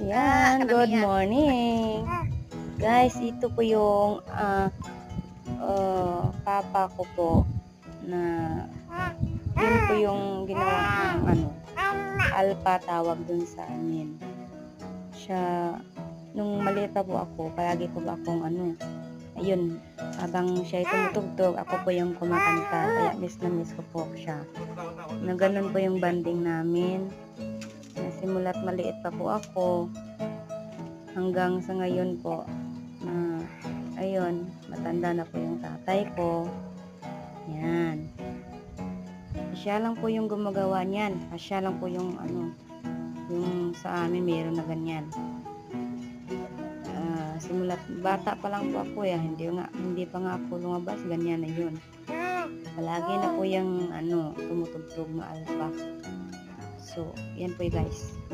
Yan, good morning. Guys, ito po yung papa ko po na yun po yung ginawa ng alpa tawag dun sa amin. Siya, nung maliit pa po ako, palagi po akong ayun, habang siya ay tumutugtog, ako po yung kumakanta, kaya miss na miss ko po siya. Na ganun po yung banding namin. Simula't maliit pa po ako hanggang sa ngayon po na ayun, matanda na po yung tatay ko. Yan. Siya lang po yung gumagawa niyan. Siya lang po yung yung sa amin meron na ganyan. Simula't bata pa lang po ako hindi pa nga ako lumabas, ganyan na yun. Palagi na po yung tumutugtog na alpa. So, yan po guys.